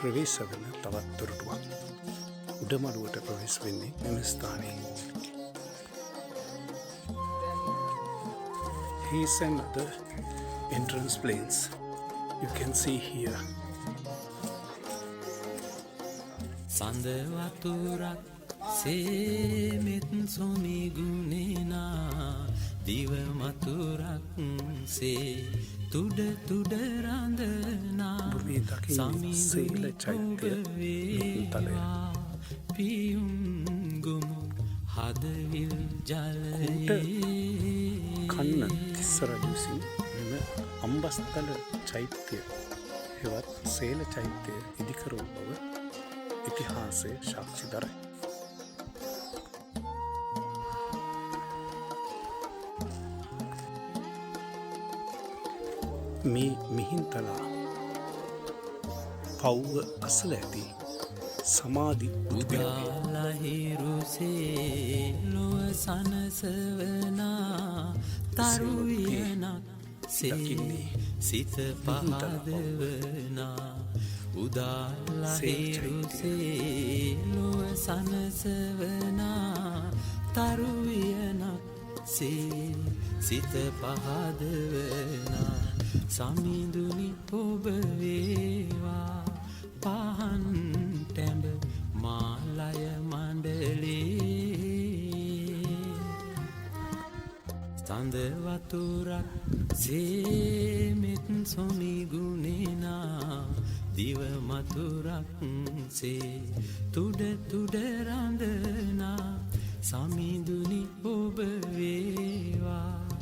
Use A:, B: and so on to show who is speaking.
A: ප්‍රවේශ වන තවත් දොරටුවක්. උඩමළුවට ප්‍රවේශ වෙන්නේ මෙම ස්ථානයේ. Here's another entrance place you can see here.
B: සඳ වතුරක් සේමෙත් සොමි ගුණේනා දිව මතුරක් සේ තුඩ තුඩ රඳනා සමිඳුනි ඔබ වේවා පියුම් ගොමු හදවිල් ජලයේ
A: කන්න තිස්සරජු විසින් මෙම අම්බස්තල චෛත්‍ය හෙවත් සේල චෛත්‍ය ඉදිකරවූ බව ඉතිහාසය සාක්ෂි දරයි. මේ මිහින්තලා පව්ව අසල ඇති සමාධි
B: උදාලහිරුසේ ලොව සනසවනා තරුවියනක් සේ සිත පහදවනා උදාලහිරුසේ ලොව සනසවනා තරුවියනක් සේ සිත පහදවනා සමිඳුනි ඔබ වේවා පහන් ටැඹ මාලය මණ්ඩලේ සඳ වතුරක් සේමෙත් සොමි ගුණේනා දිව මතුරක් සේ තුඩ තුඩ රඳනා සමිඳුනි ඔබ වේවා